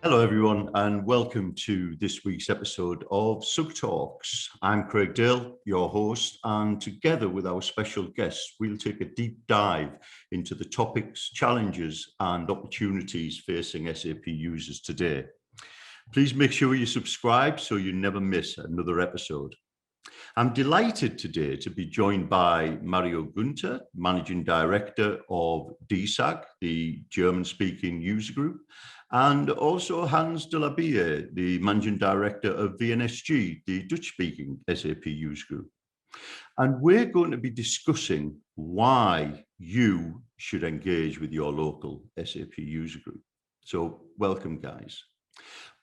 Hello, everyone, and welcome to this week's episode of SUGTalks. I'm Craig Dale, your host, and together with our special guests, we'll take a deep dive into the topics, challenges, and opportunities facing SAP users today. Please make sure you subscribe so you never miss another episode. I'm delighted today to be joined by Mario Günther, Managing Director of DSAG, the German-speaking user group, and also Hans de la Bille, the Managing Director of VNSG, the Dutch-speaking SAP user group. And we're going to be discussing why you should engage with your local SAP user group. So welcome, guys.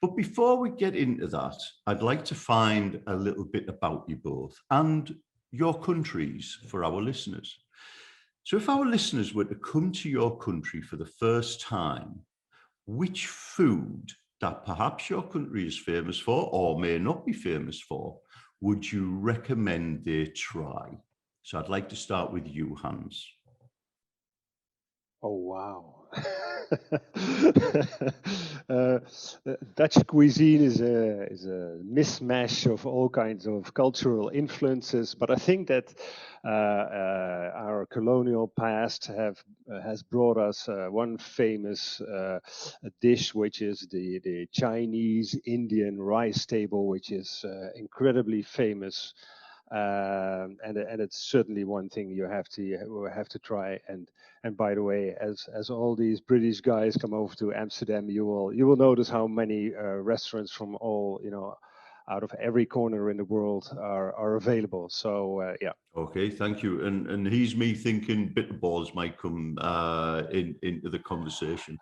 But before we get into that, I'd like to find a little bit about you both and your countries for our listeners. So if our listeners were to come to your country for the first time, which food that perhaps your country is famous for or may not be famous for, would you recommend they try? So I'd like to start with you, Hans. Oh, wow. Dutch cuisine is a mismatch of all kinds of cultural influences, but I think that our colonial past has brought us one famous dish, which is the Chinese Indian rice table, which is incredibly famous. And it's certainly one thing you have to try. And by the way, as all these British guys come over to Amsterdam, you will notice how many restaurants from all out of every corner in the world are available. So yeah. Okay, thank you. And here's me thinking bitter balls might come into the conversation.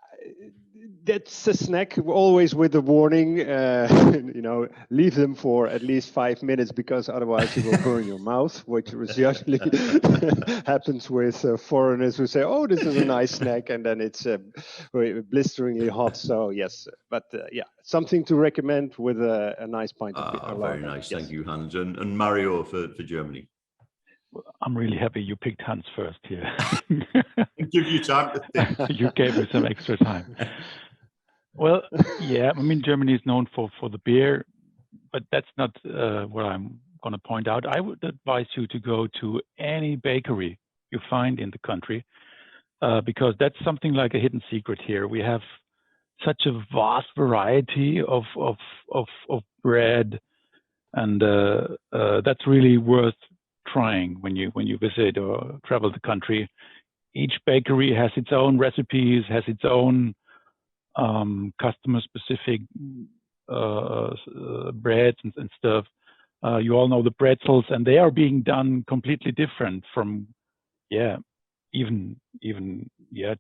That's a snack, always with a warning. Leave them for at least 5 minutes because otherwise you will burn your mouth, which usually happens with foreigners who say, "Oh, this is a nice snack," and then it's blisteringly hot. So yes, but yeah, something to recommend with a nice pint of beer. Very nice, yes. Thank you, Hans. And Mario for Germany. I'm really happy you picked Hans first here. Give you time to think. You gave me some extra time. Well, yeah, I mean, Germany is known for the beer, but that's not what I'm going to point out. I would advise you to go to any bakery you find in the country, because that's something like a hidden secret here. We have such a vast variety of bread, and that's really worth trying when you visit or travel the country. Each bakery has its own recipes, has its own customer-specific breads and stuff. You all know the pretzels, and they are being done completely different from, even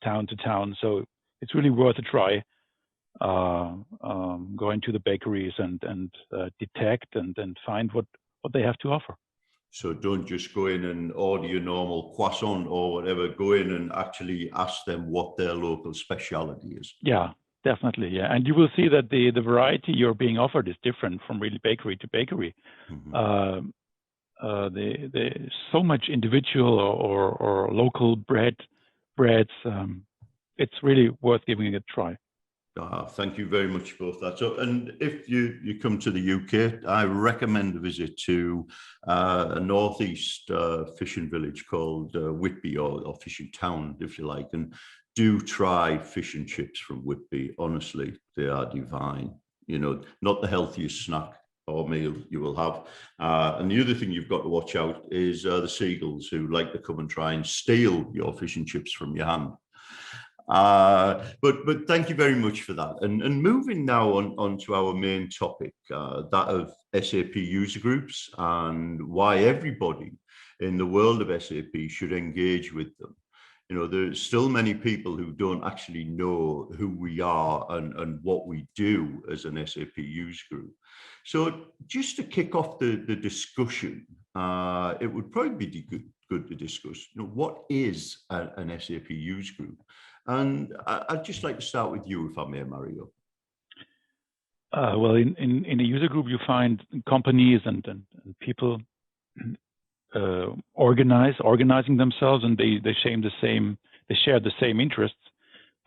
town to town. So it's really worth a try. Going to the bakeries and detect and find what they have to offer. So don't just go in and order your normal croissant or whatever. Go in and actually ask them what their local specialty is. Yeah, definitely. Yeah, and you will see that the variety you're being offered is different from really bakery to bakery. Mm-hmm. There's so much individual or local breads. It's really worth giving it a try. Thank you very much for that. So, and if you come to the UK, I recommend a visit to a northeast fishing village called Whitby, or fishing town, if you like, and do try fish and chips from Whitby. Honestly, they are divine. You know, not the healthiest snack or meal you will have. And the other thing you've got to watch out is the seagulls who like to come and try and steal your fish and chips from your hand. But thank you very much for that. And moving now on to our main topic, that of SAP user groups and why everybody in the world of SAP should engage with them. You know, there's still many people who don't actually know who we are and what we do as an SAP user group. So just to kick off the discussion, it would probably be good to discuss, you know, what is an SAP user group? And I'd just like to start with you, if I may, Mario. Well, in a user group, you find companies and people organizing themselves, and they share the same interests,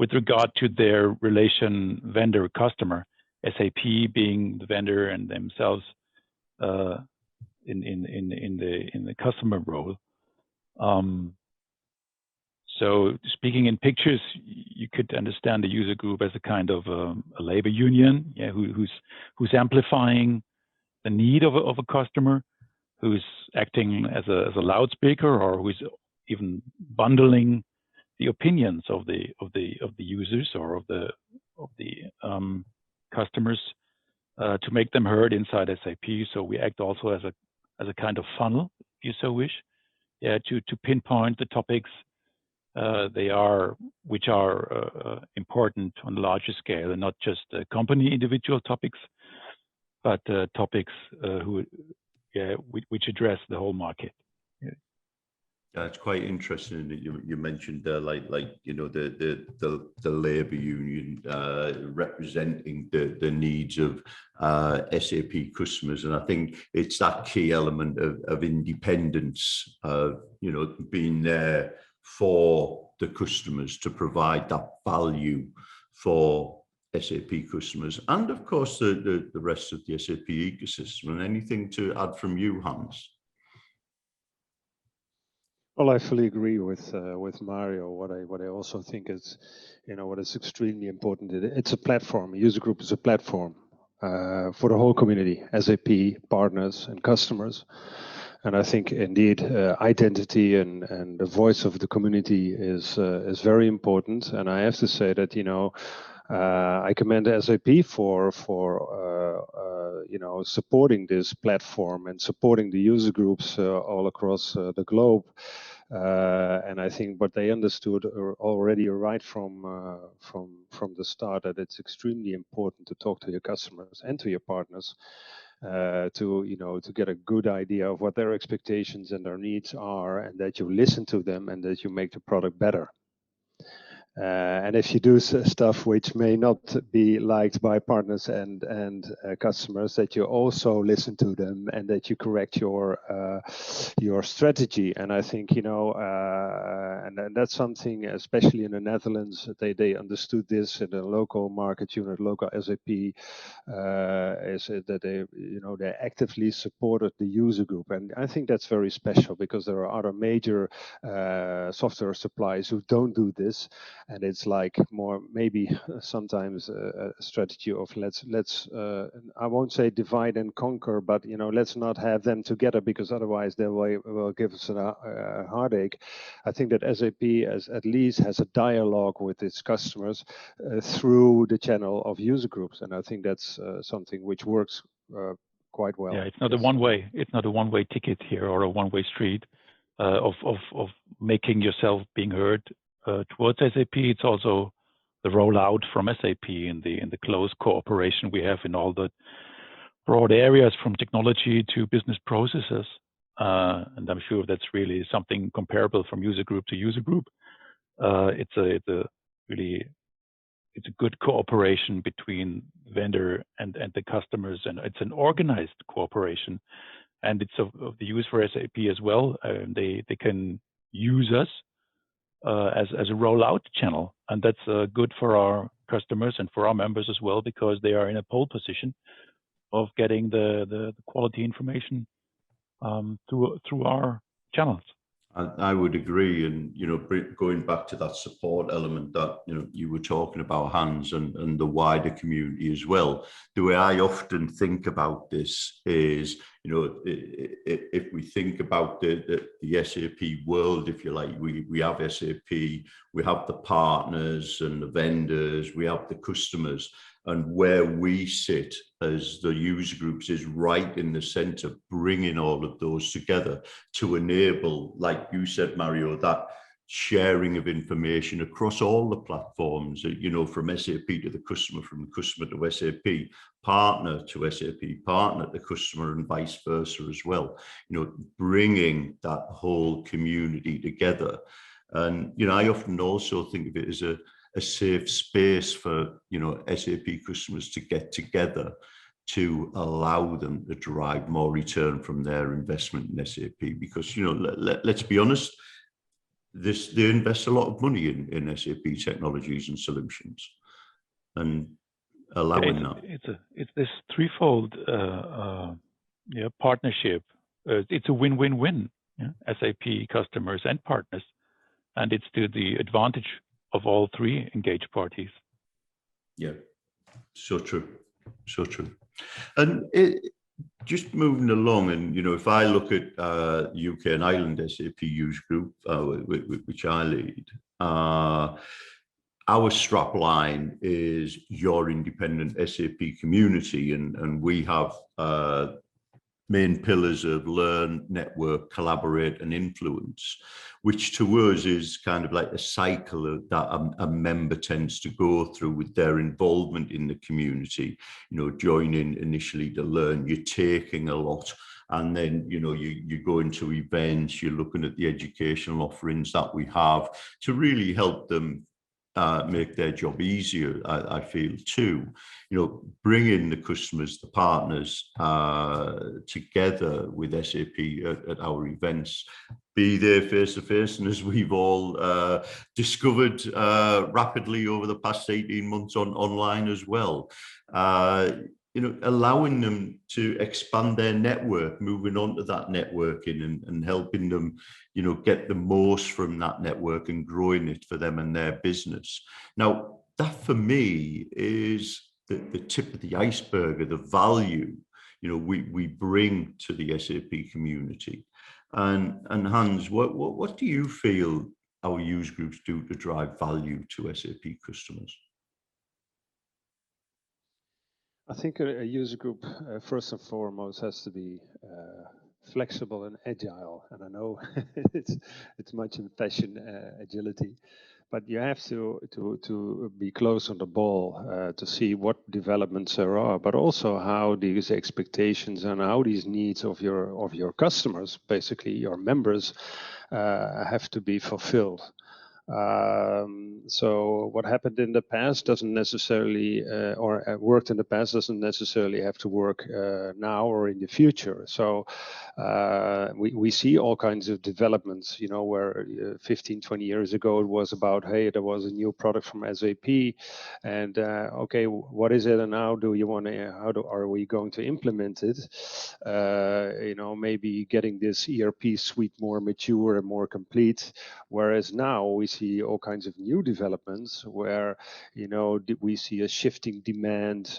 with regard to their relation vendor-customer, SAP being the vendor and themselves in the customer role. So speaking in pictures, you could understand the user group as a kind of a labor union, yeah, who's amplifying the need of a customer, who's acting as a loudspeaker, or who's even bundling the opinions of the users or of the customers to make them heard inside SAP. So we act also as a kind of funnel, if you so wish, yeah, to pinpoint the topics which are important on a larger scale, and not just company individual topics, but topics which address the whole market. Yeah, it's quite interesting that you mentioned there, like the labour union representing the needs of SAP customers, and I think it's that key element of independence, being there for the customers to provide that value for SAP customers, and of course the rest of the SAP ecosystem. And anything to add from you, Hans? Well, I fully agree with Mario. What I also think is, what is extremely important. It's a platform. User Group is a platform for the whole community, SAP partners and customers. And I think indeed identity and the voice of the community is very important. And I have to say that I commend SAP for supporting this platform and supporting the user groups all across the globe. And I think what they understood already right from the start, that it's extremely important to talk to your customers and to your partners to get a good idea of what their expectations and their needs are, and that you listen to them and that you make the product better. And if you do stuff which may not be liked by partners and customers, that you also listen to them and that you correct your strategy. And I think and that's something, especially in the Netherlands, they understood this in the local market unit, local SAP, is that they actively supported the user group, and I think that's very special because there are other major software suppliers who don't do this. And it's like more maybe sometimes a strategy of let's I won't say divide and conquer, but let's not have them together, because otherwise they will give us a heartache. I think that SAP at least has a dialogue with its customers through the channel of user groups, and I think that's something which works quite well. Yeah, it's not a one-way. It's not a one-way ticket here or a one-way street of making yourself being heard. Towards SAP, it's also the rollout from SAP in the close cooperation we have in all the broad areas from technology to business processes, and I'm sure that's really something comparable from user group to user group. It's a good cooperation between vendor and the customers, and it's an organized cooperation, and it's of the use for SAP as well. They can use us as a rollout channel, and that's good for our customers and for our members as well, because they are in a pole position of getting the quality information through our channels. I would agree, and going back to that support element that you were talking about, Hans, and the wider community as well. The way I often think about this is, if we think about the SAP world, if you like, we have SAP, we have the partners and the vendors, we have the customers. And where we sit as the user groups is right in the center, bringing all of those together to enable, like you said, Mario, that sharing of information across all the platforms, from SAP to the customer, from the customer to SAP, partner to SAP, partner to customer, and vice versa as well, bringing that whole community together. And, I often also think of it as a safe space for SAP customers to get together to allow them to derive more return from their investment in SAP. Because let's be honest, they invest a lot of money in SAP technologies and solutions, and allowing that. It's this threefold partnership. It's a win-win-win. Yeah? SAP customers and partners, and it's to the advantage of all three engaged parties. Yeah, so true, so true. And just moving along, and if I look at UK and Ireland SAP User Group, which I lead, our strap line is your independent SAP community, and we have main pillars of learn, network, collaborate, and influence, which to us is kind of like a cycle that a member tends to go through with their involvement in the community. Joining initially to learn, you're taking a lot, and then you go into events, you're looking at the educational offerings that we have to really help them make their job easier. I feel too, bringing the customers, the partners together with SAP at our events, be there face to face, and as we've all discovered rapidly over the past 18 months online as well. Allowing them to expand their network, moving on to that networking, and helping them, get the most from that network and growing it for them and their business. Now, that for me is the tip of the iceberg of the value, we bring to the SAP community. And Hans, what do you feel our user groups do to drive value to SAP customers? I think a user group, first and foremost, has to be flexible and agile. And I know it's much in fashion, agility, but you have to be close on the ball to see what developments there are, but also how these expectations and how these needs of your customers, basically your members, have to be fulfilled. So what happened in the past doesn't necessarily, or worked in the past doesn't necessarily have to work now or in the future. So we see all kinds of developments, where 15, 20 years ago it was about, hey, there was a new product from SAP, and okay, what is it, and how do you want to, are we going to implement it? Maybe getting this ERP suite more mature and more complete. Whereas now we see all kinds of new developments where, we see a shifting demand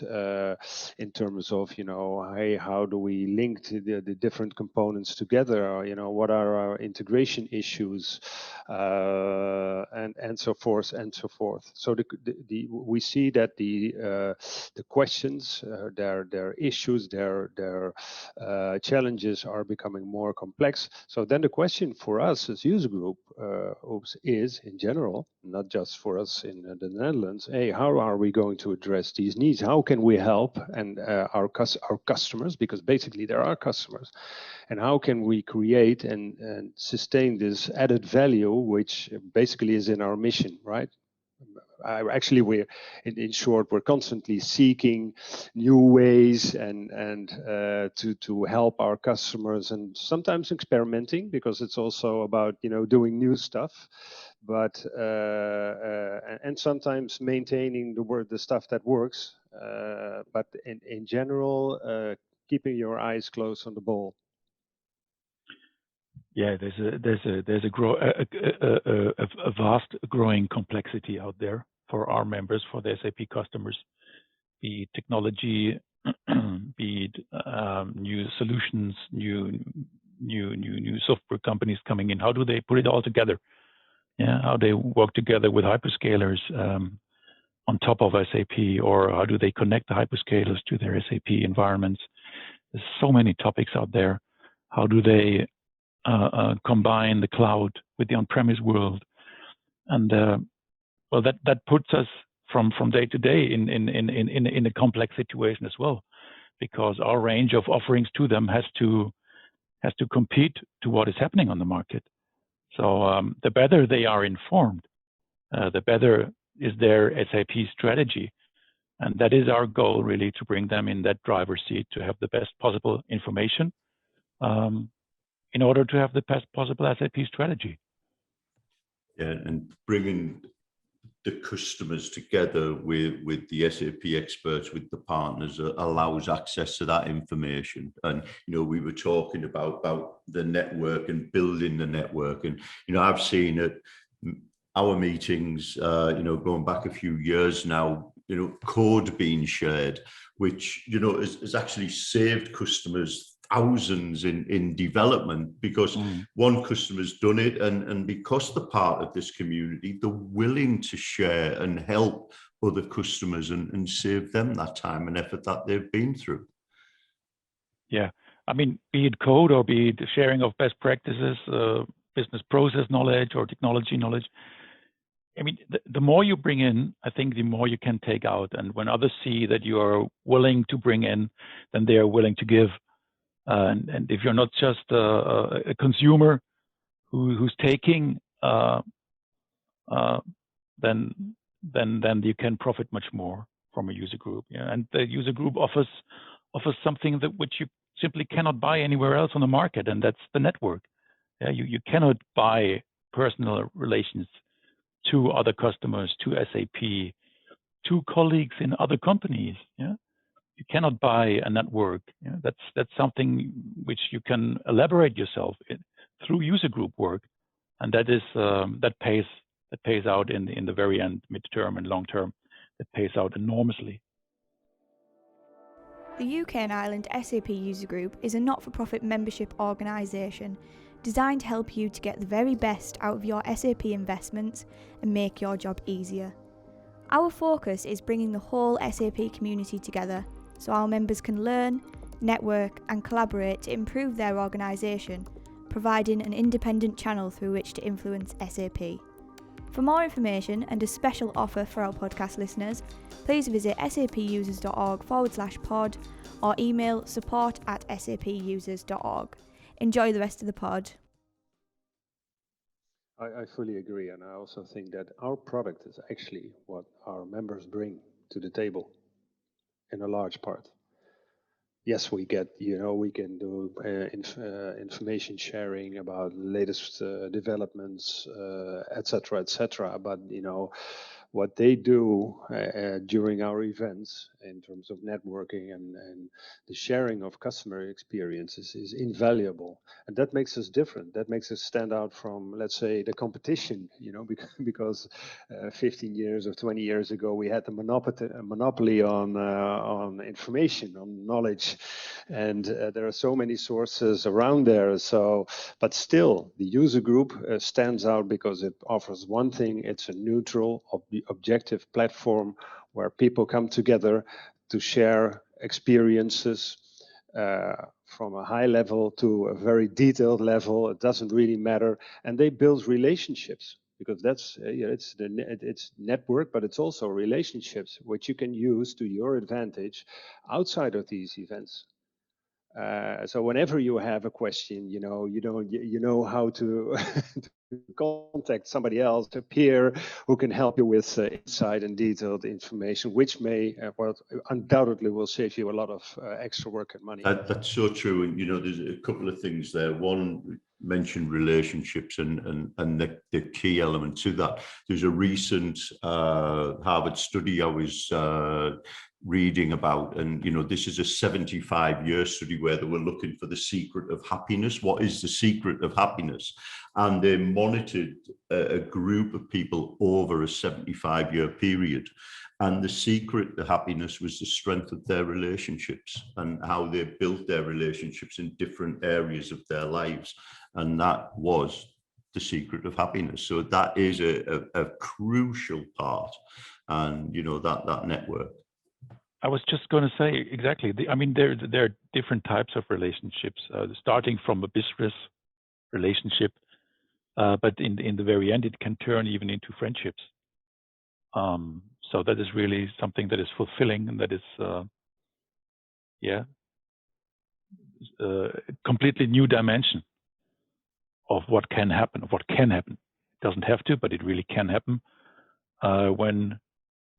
in terms of, hey, how do we link the different components together? What are our integration issues, and so forth and so forth. So we see that the questions, their issues, their challenges are becoming more complex. So then the question for us as user group is, in general, not just for us in the Netherlands, hey, how are we going to address these needs? How can we help and our customers, because basically there are customers, and how can we create and sustain this added value, which basically is in our mission, right? Actually, we're in short, we're constantly seeking new ways and to help our customers, and sometimes experimenting, because it's also about doing new stuff, but and sometimes maintaining the stuff that works, but in general, keeping your eyes close on the ball. Yeah, there's a vast growing complexity out there for our members, for the SAP customers, be it technology, be it new solutions, new software companies coming in. How do they put it all together? Yeah, how they work together with hyperscalers on top of SAP, or how do they connect the hyperscalers to their SAP environments? There's so many topics out there. How do they combine the cloud with the on-premise world? And well, that puts us from day to day in a complex situation as well, because our range of offerings to them has to compete to what is happening on the market. So the better they are informed, the better is their SAP strategy. And that is our goal, really, to bring them in that driver's seat, to have the best possible information in order to have the best possible SAP strategy. and bringing the customers together with the SAP experts, with the partners, allows access to that information. And, we were talking about the network and building the network. And, I've seen at our meetings, going back a few years now, code being shared, which, has actually saved customers thousands in development, because one customer's done it, and because they're part of this community, they're willing to share and help other customers and save them that time and effort that they've been through. Yeah, I mean, be it code or be it sharing of best practices, business process knowledge or technology knowledge. I mean, the more you bring in, I think the more you can take out. And when others see that you are willing to bring in, then they are willing to give. And if you're not just a consumer who's taking, then you can profit much more from a user group. Yeah? And the user group offers something which you simply cannot buy anywhere else on the market, and that's the network. Yeah? You cannot buy personal relations to other customers, to SAP, to colleagues in other companies. Yeah? You cannot buy a network. Yeah? That's something which you can elaborate yourself through user group work, and that pays out in the very end, midterm and long term. It pays out enormously. The UK and Ireland SAP User Group is a not-for-profit membership organisation designed to help you to get the very best out of your SAP investments and make your job easier. Our focus is bringing the whole SAP community together so our members can learn, network and collaborate to improve their organisation, providing an independent channel through which to influence SAP. For more information and a special offer for our podcast listeners, please visit sapusers.org/pod or email support@sapusers.org. Enjoy the rest of the pod. I fully agree, and I also think that our product is actually what our members bring to the table in a large part. Yes, we get, we can do information sharing about latest developments, etc. But, what they do during our events in terms of networking and the sharing of customer experiences is invaluable. And that makes us different. That makes us stand out from, let's say, the competition, because 15 years or 20 years ago, we had the monopoly on information, on knowledge. And there are so many sources around there. But still, the user group stands out because it offers one thing. It's a neutral, objective platform where people come together to share experiences from a high level to a very detailed level. It doesn't really matter. And they build relationships, because that's it's network, but it's also relationships which you can use to your advantage outside of these events. So whenever you have a question, you know how to contact somebody else, a peer who can help you with insight and detailed information, which may, undoubtedly will save you a lot of extra work and money. That's so true. And, there's a couple of things there. One, mentioned relationships and the key element to that. There's a recent Harvard study I was reading about, and this is a 75-year study where they were looking for the secret of happiness. What is the secret of happiness? And they monitored a group of people over a 75-year period, and the secret to happiness was the strength of their relationships and how they built their relationships in different areas of their lives, and that was the secret of happiness. So that is a crucial part, and that network. I was just going to say exactly. There are different types of relationships, starting from a business relationship, but in the very end, it can turn even into friendships. So that is really something that is fulfilling, and that is, a completely new dimension of what can happen. It doesn't have to, but it really can happen when.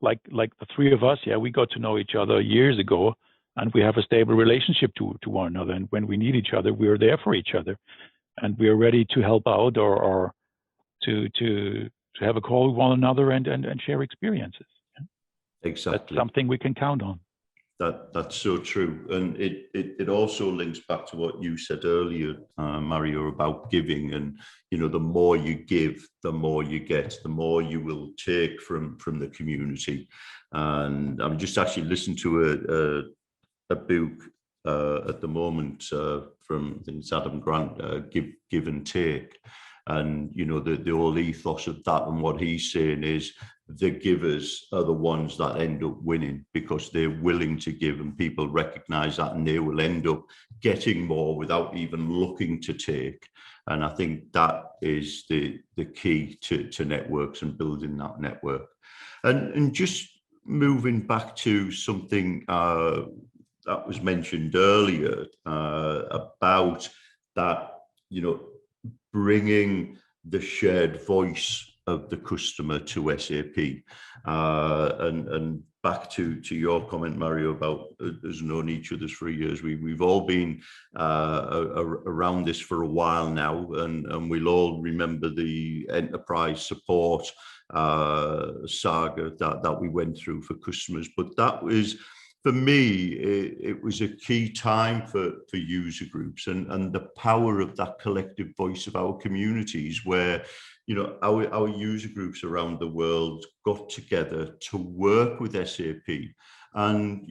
Like the three of us, we got to know each other years ago, and we have a stable relationship to one another. And when we need each other, we are there for each other, and we are ready to help out or to have a call with one another and share experiences. Exactly. That's something we can count on. That's so true, and it also links back to what you said earlier, Mario, about giving. And the more you give, the more you get, the more you will take from the community. And I'm just actually listening to a book at the moment from, I think it's Adam Grant, Give and Take. And the whole ethos of that, and what he's saying is the givers are the ones that end up winning, because they're willing to give, and people recognize that, and they will end up getting more without even looking to take. And I think that is the key to networks and building that network. And just moving back to something that was mentioned earlier about that, bringing the shared voice of the customer to SAP, and back to your comment, Mario, about us known each other's 3 years. We've all been around this for a while now, and we'll all remember the enterprise support saga that we went through for customers. But that was, for me, it was a key time for user groups, and the power of that collective voice of our communities, where our user groups around the world got together to work with SAP. And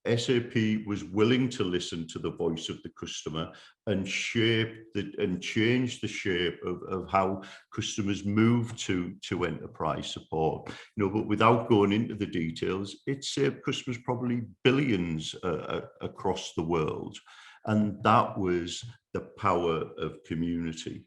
SAP was willing to listen to the voice of the customer and change the shape of how customers move to enterprise support. But without going into the details, it saved customers probably billions across the world. And that was the power of community.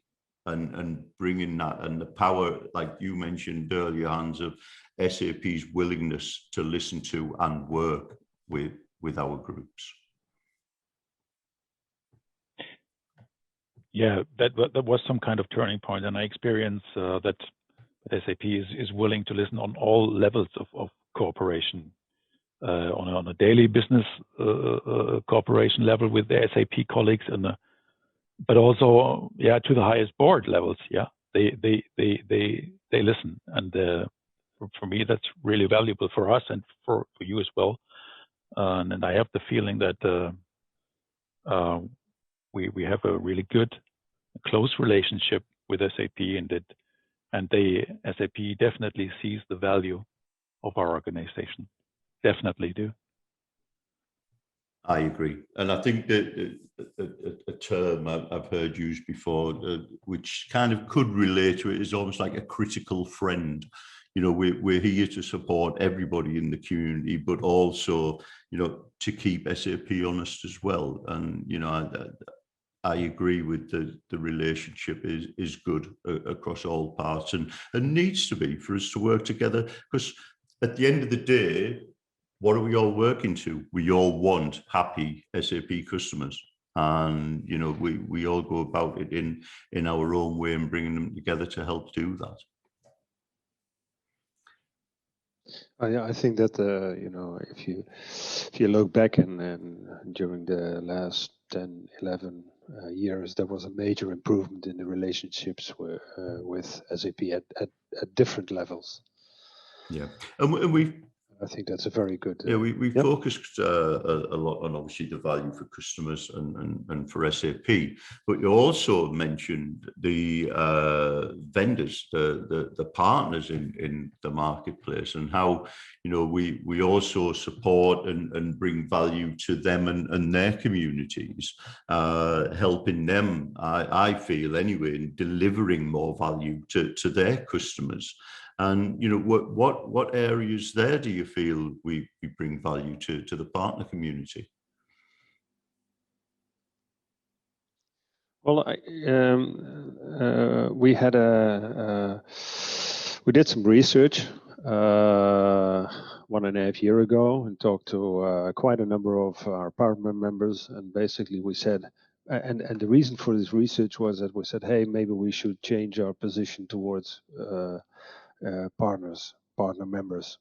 And bringing that, and the power, like you mentioned earlier, Hans, of SAP's willingness to listen to and work with our groups. Yeah, that was some kind of turning point, and I experience that SAP is willing to listen on all levels of cooperation, on a daily business cooperation level with the SAP colleagues, but also, to the highest board levels. Yeah, they listen, and for me, that's really valuable for us and for you as well. And I have the feeling that we have a really good, close relationship with SAP, and SAP definitely sees the value of our organization. Definitely do. I agree. And I think that a term I've heard used before, which kind of could relate to it, is almost like a critical friend. We're here to support everybody in the community, but also, to keep SAP honest as well. And, I agree with the relationship is good across all parts, and needs to be, for us to work together, because at the end of the day, what are we all working to? We all want happy SAP customers, and we all go about it in our own way and bringing them together to help do that. I think that if you look back and during the last 10, 11 years, there was a major improvement in the relationships with SAP at different levels. Yeah, and I think that's a very good. We focused a lot on, obviously, the value for customers and for SAP, but you also mentioned the vendors, the partners in the marketplace, and how we also support and bring value to them and their communities, helping them, I feel anyway, in delivering more value to their customers. And what areas there do you feel we bring value to the partner community? Well, we did some research 1.5 years ago and talked to quite a number of our partner members, and basically we said, and the reason for this research was that we said, hey, maybe we should change our position towards partner members.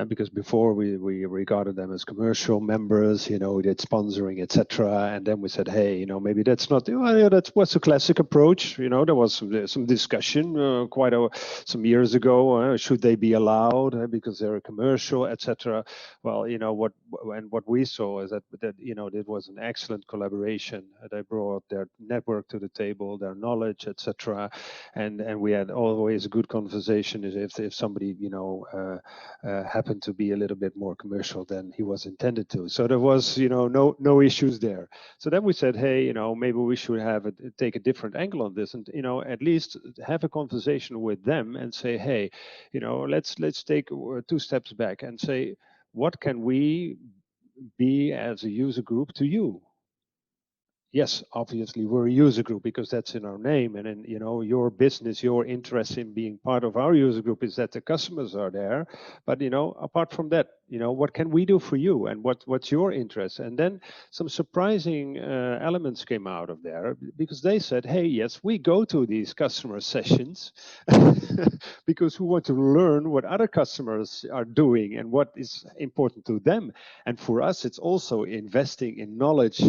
because before we regarded them as commercial members, we did sponsoring, etc. And then we said, hey, maybe that's not, that was a classic approach. There was some discussion some years ago. Should they be allowed because they're a commercial, etc. Well, what we saw is that it was an excellent collaboration. They brought their network to the table, their knowledge, etc. And we had always a good conversation if somebody happened to be a little bit more commercial than he was intended to. So there was no issues there. So then we said, hey, maybe we should take a different angle on this, and at least have a conversation with them and say, hey, let's take 2 steps back and say, what can we be as a user group to you? Yes, obviously we're a user group because that's in our name, and then your business, your interest in being part of our user group is that the customers are there. But apart from that, what can we do for you, and what's your interest? And then some surprising elements came out of there, because they said, hey, yes, we go to these customer sessions because we want to learn what other customers are doing and what is important to them. And for us, it's also investing in knowledge.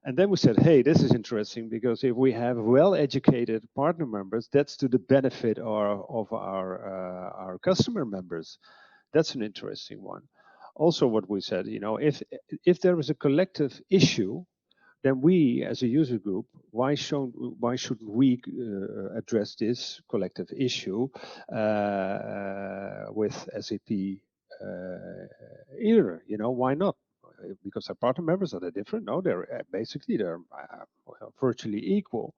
And then we said, hey, this is interesting, because if we have well-educated partner members, that's to the benefit of our customer members. That's an interesting one. Also, what we said, if there is a collective issue, then we, as a user group, why shouldn't we address this collective issue with SAP either? Why not? Because our partner members, are they different? No, they're virtually equal.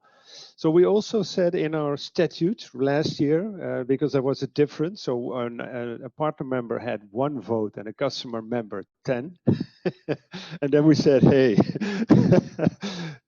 So we also said in our statute last year, because there was a difference, so a partner member had 1 vote and a customer member 10. And then we said, hey,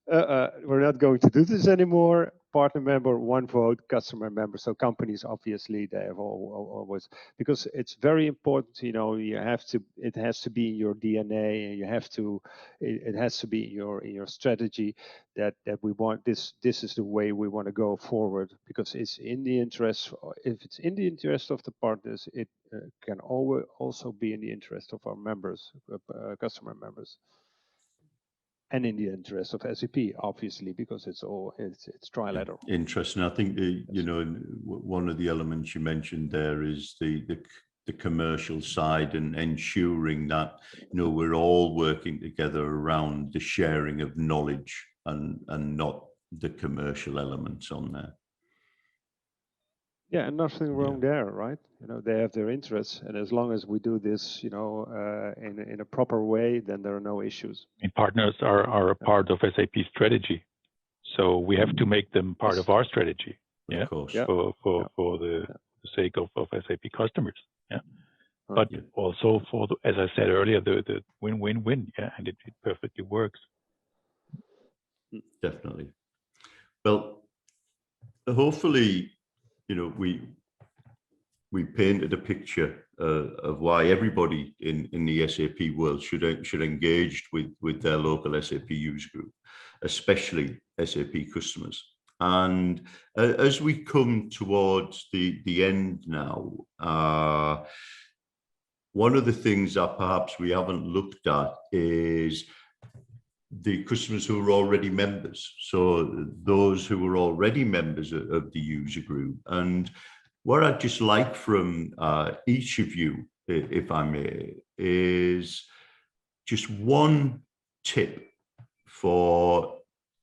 we're not going to do this anymore. Partner member 1 vote, customer member. So companies, obviously, they have always, because it's very important, it has to be in your DNA, and it has to be in your strategy that we want this is the way we want to go forward, because it's in the interest. If it's in the interest of the partners, it can always also be in the interest of our members, customer members, and in the interest of SAP, obviously, because it's trilateral. Interesting. I think one of the elements you mentioned there is the commercial side, and ensuring that we're all working together around the sharing of knowledge and not the commercial elements on there. Yeah, and nothing wrong there, right? They have their interests, and as long as we do this, in a proper way, then there are no issues. And partners are a part of SAP strategy, so we have to make them part of our strategy. Of course. For the sake of SAP customers. Yeah. But also for as I said earlier, the win-win-win. Yeah, and it perfectly works. Definitely. Well, hopefully, we painted a picture of why everybody in the SAP world should engage with their local SAP user group, especially SAP customers. And as we come towards the end now, one of the things that perhaps we haven't looked at is the customers who are already members. So those who are already members of the user group. And what I'd just like from each of you, if I may, is just one tip for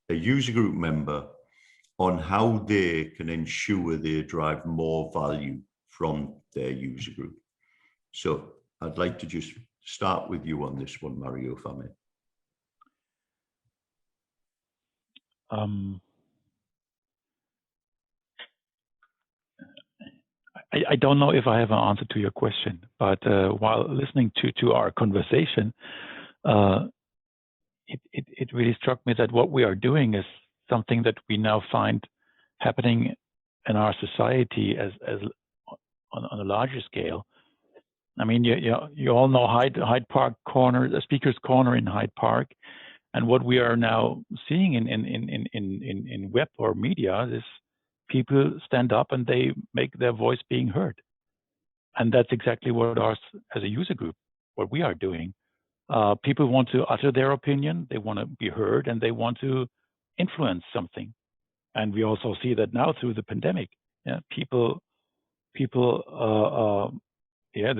a user group member on how they can ensure they drive more value from their user group. So I'd like to just start with you on this one, Mario, if I may. I don't know if I have an answer to your question, but while listening to our conversation, it really struck me that what we are doing is something that we now find happening in our society as on a larger scale. I mean, you all know Hyde Park Corner, the Speaker's Corner in Hyde Park, and what we are now seeing in web or media is people stand up and they make their voice being heard. And that's exactly what us as a user group, what we are doing. People want to utter their opinion, they want to be heard, and they want to influence something. And we also see that now through the pandemic. Yeah, people, they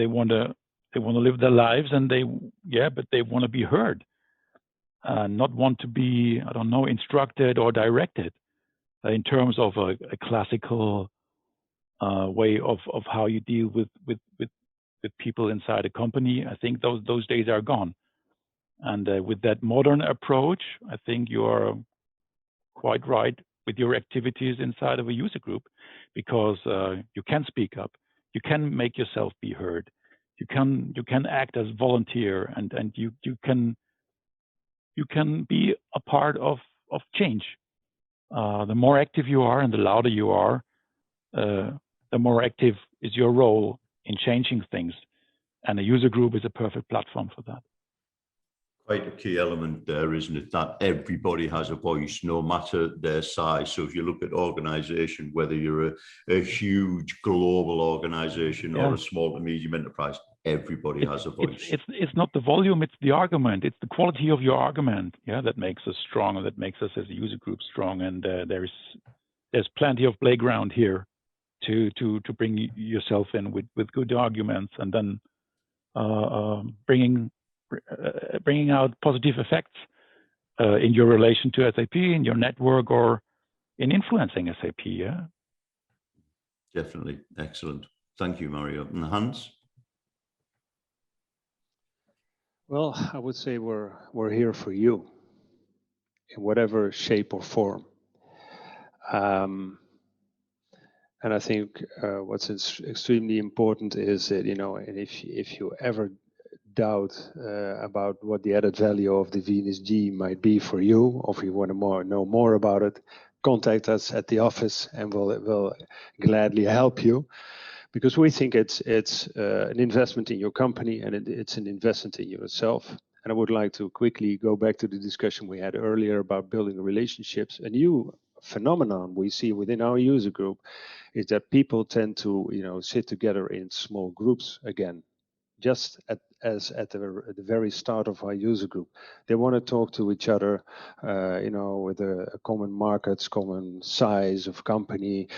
want to live their lives, and but they want to be heard, not want to be, instructed or directed in terms of a classical way of how you deal with people inside a company. I think those days are gone. And with that modern approach, I think you are quite right with your activities inside of a user group, because you can speak up, you can make yourself be heard, you can act as volunteer, and you can be a part of change. The more active you are and the louder you are, the more active is your role in changing things. And a user group is a perfect platform for that. Quite a key element there, isn't it? That everybody has a voice, no matter their size. So if you look at organization, whether you're a huge global organization or a small to medium enterprise, everybody has a voice. It's not the volume, it's the argument. It's the quality of your argument, that makes us strong, and that makes us as a user group strong. And there's plenty of playground here to bring yourself in with good arguments, and then bringing out positive effects in your relation to SAP, in your network, or in influencing SAP. Yeah, definitely. Excellent. Thank you, Mario. And Hans? Well, I would say we're here for you in whatever shape or form. And I think what's extremely important is that, and if you ever doubt about what the added value of the Venus G might be for you, or if you want to know more about it, contact us at the office, and we'll gladly help you, because we think it's an investment in your company, and it's an investment in yourself. And I would like to quickly go back to the discussion we had earlier about building relationships. A new phenomenon we see within our user group is that people tend to sit together in small groups again, just as at the very start of our user group. They want to talk to each other, with a common markets, common size of company,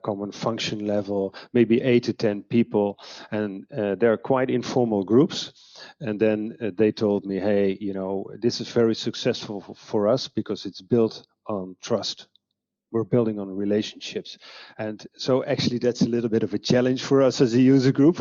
common function level, maybe 8 to 10 people, and they're quite informal groups. And then they told me, hey, this is very successful for us because it's built on trust. We're building on relationships. And so actually that's a little bit of a challenge for us as a user group,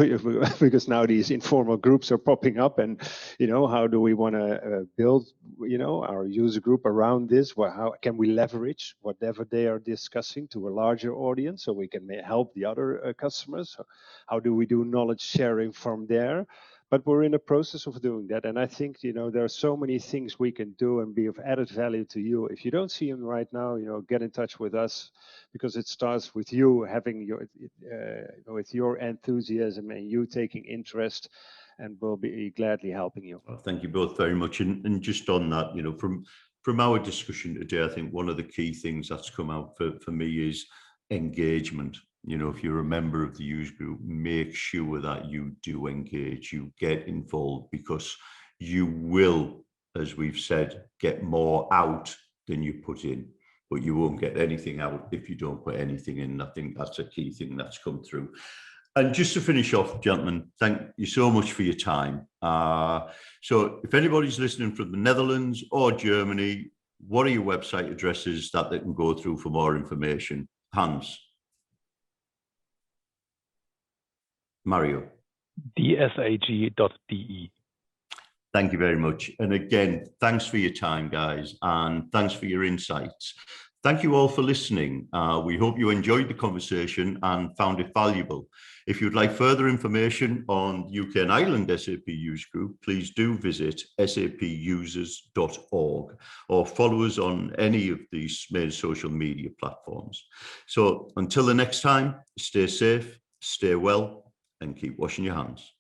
because now these informal groups are popping up, and how do we want to build our user group around this? Well, how can we leverage whatever they are discussing to a larger audience so we can help the other customers? So how do we do knowledge sharing from there? But we're in the process of doing that. And I think, there are so many things we can do and be of added value to you. If you don't see them right now, get in touch with us, because it starts with you having with your enthusiasm and you taking interest, and we'll be gladly helping you. Well, thank you both very much. And just on that, from our discussion today, I think one of the key things that's come out for me is engagement. If you're a member of the user group, make sure that you do engage, you get involved, because you will, as we've said, get more out than you put in, but you won't get anything out if you don't put anything in. I think that's a key thing that's come through. And just to finish off, gentlemen, thank you so much for your time. So if anybody's listening from the Netherlands or Germany, what are your website addresses that they can go through for more information? Hans? Mario? dsag.de. Thank you very much. And again, thanks for your time, guys, and thanks for your insights. Thank you all for listening. We hope you enjoyed the conversation and found it valuable. If you'd like further information on UK and Ireland SAP User Group, please do visit sapusers.org or follow us on any of these main social media platforms. So until the next time, stay safe, stay well, and keep washing your hands.